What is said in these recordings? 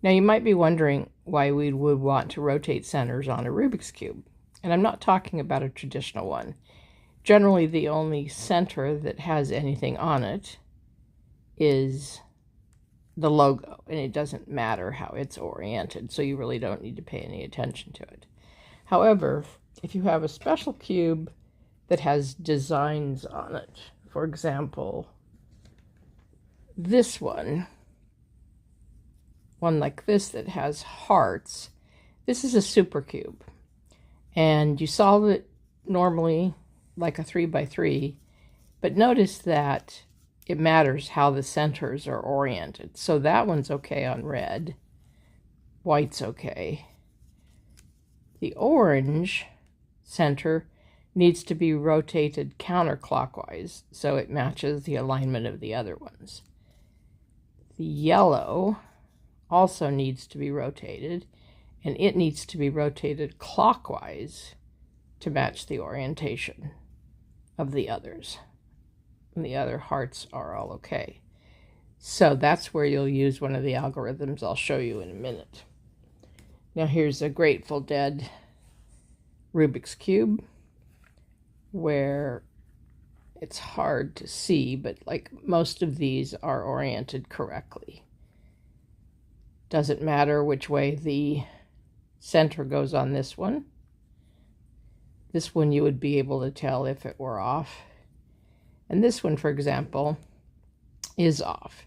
Now you might be wondering why we would want to rotate centers on a Rubik's Cube. And I'm not talking about a traditional one. Generally, the only center that has anything on it is the logo, and it doesn't matter how it's oriented, so you really don't need to pay any attention to it. However, if you have a special cube that has designs on it, for example, this one like this that has hearts, this is a supercube, and you solve it normally like a 3x3, but notice that it matters how the centers are oriented. So that one's okay on red, white's okay. The orange center needs to be rotated counterclockwise so it matches the alignment of the other ones. The yellow also needs to be rotated, and it needs to be rotated clockwise to match the orientation of the others. And the other hearts are all okay. So that's where you'll use one of the algorithms I'll show you in a minute. Now here's a Grateful Dead Rubik's Cube where it's hard to see, but like most of these are oriented correctly. Doesn't matter which way the center goes on this one. This one you would be able to tell if it were off. And this one, for example, is off.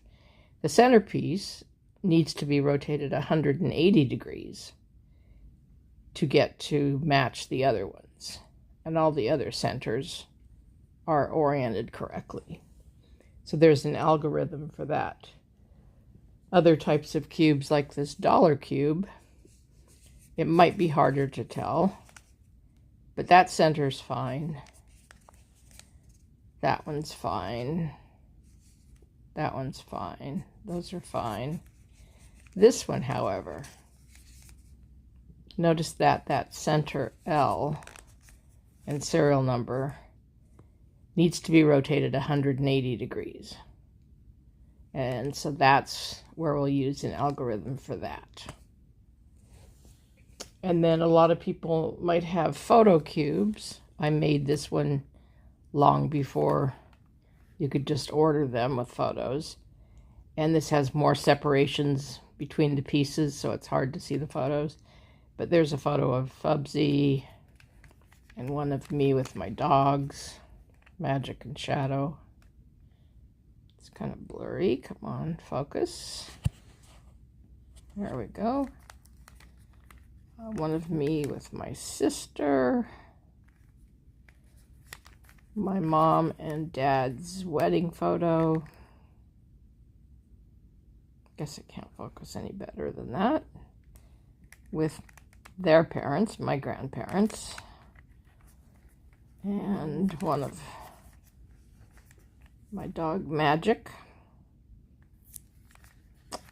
The centerpiece needs to be rotated 180 degrees to get to match the other ones. And all the other centers are oriented correctly. So there's an algorithm for that. Other types of cubes, like this dollar cube, it might be harder to tell, but that center's fine. That one's fine. That one's fine. Those are fine. This one, however, notice that that center L and serial number needs to be rotated 180 degrees. And so that's where we'll use an algorithm for that. And then a lot of people might have photo cubes. I made this one long before you could just order them with photos. And this has more separations between the pieces, so it's hard to see the photos. But there's a photo of Fubsy and one of me with my dogs, Magic and Shadow. It's kind of blurry. Come on, focus. There we go. One of me with my sister. My mom and dad's wedding photo. Guess I can't focus any better than that. With their parents, my grandparents. And one of my dog Magic,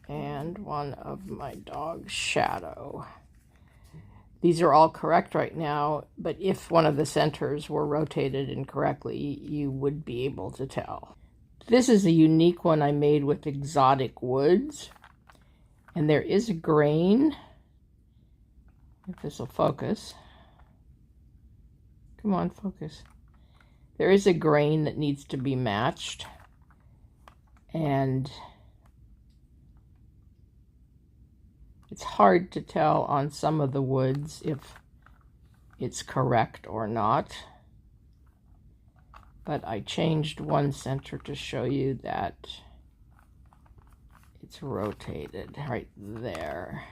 and one of my dog Shadow. These are all correct right now, but if one of the centers were rotated incorrectly, you would be able to tell. This is a unique one I made with exotic woods, and there is a grain, if this will focus. Come on, focus. There is a grain that needs to be matched, and it's hard to tell on some of the woods if it's correct or not. But I changed one center to show you that it's rotated right there.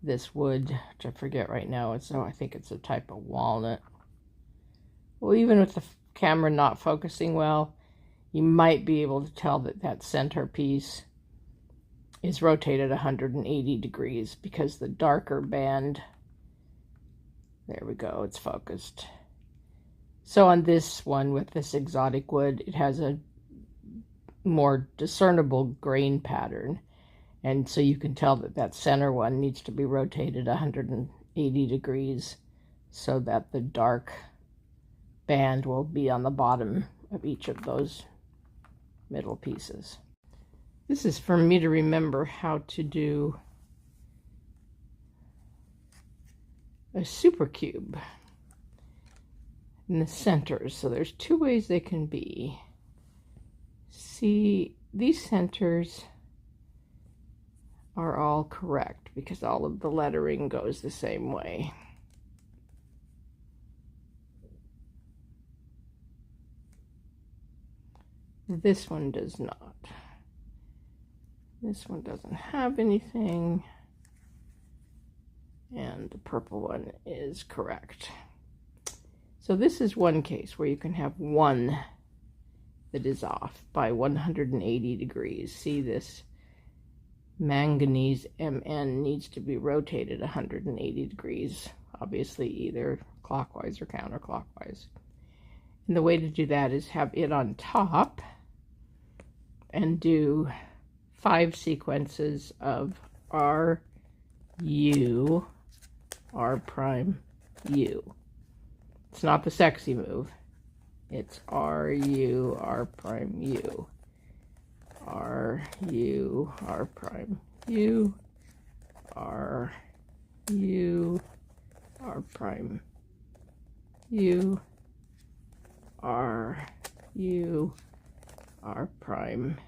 This wood, which I forget right now, I think it's a type of walnut. Well, even with the camera not focusing well, you might be able to tell that that center piece is rotated 180 degrees because the darker band, there we go, it's focused. So on this one with this exotic wood, it has a more discernible grain pattern. And so you can tell that that center one needs to be rotated 180 degrees so that the dark band will be on the bottom of each of those middle pieces. This is for me to remember how to do a supercube in the centers. So there's two ways they can be. See, these centers are all correct because all of the lettering goes the same way. This one does not. This one doesn't have anything. And the purple one is correct. So this is one case where you can have one that is off by 180 degrees. See, this manganese MN needs to be rotated 180 degrees, obviously either clockwise or counterclockwise. And the way to do that is have it on top and do 5 sequences of R, U, R prime, U. It's not the sexy move. It's R, U, R prime, U. R, U, R prime, U. R, U, R prime, U. R, U, R prime,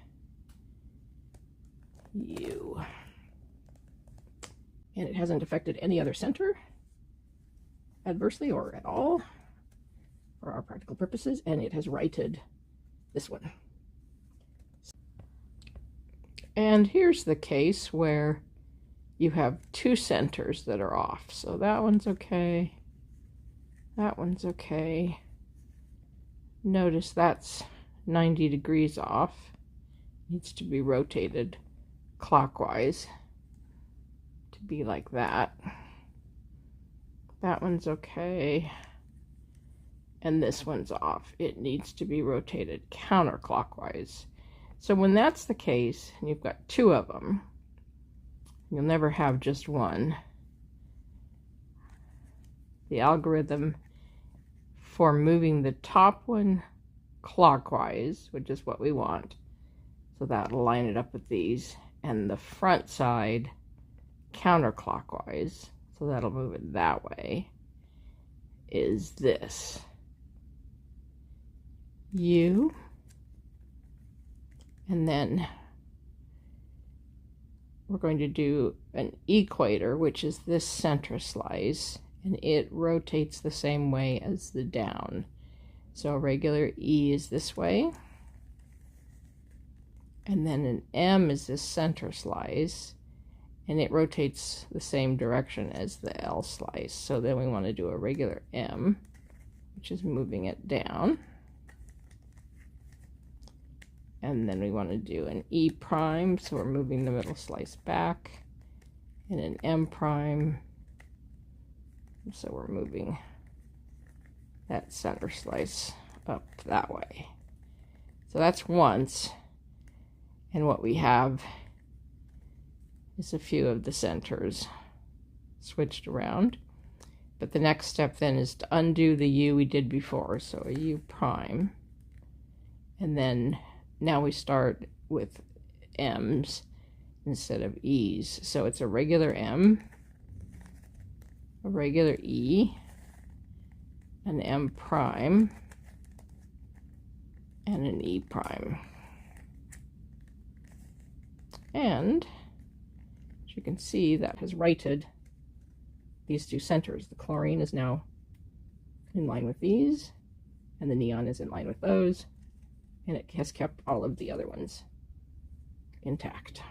U. And it hasn't affected any other center adversely or at all for our practical purposes, and it has righted this one. And here's the case where you have two centers that are off. So that one's okay. That one's okay. Notice that's 90 degrees off. Needs to be rotated clockwise to be like that. That one's okay. And this one's off. It needs to be rotated counterclockwise. So when that's the case, and you've got two of them, you'll never have just one. The algorithm for moving the top one clockwise, which is what we want, so that'll line it up with these, and the front side counterclockwise, so that'll move it that way, is this. U, and then we're going to do an equator, which is this center slice, and it rotates the same way as the down. So a regular E is this way, and then an M is this center slice, and it rotates the same direction as the L slice. So then we want to do a regular M, which is moving it down. And then we want to do an E prime, so we're moving the middle slice back, and an M prime, so we're moving that center slice up that way. So that's once, and what we have is a few of the centers switched around. But the next step then is to undo the U we did before, so a U prime, and then now we start with M's instead of E's. So it's a regular M, a regular E, an M prime, and an E prime. And as you can see, that has righted these two centers. The chlorine is now in line with these, and the neon is in line with those, and it has kept all of the other ones intact.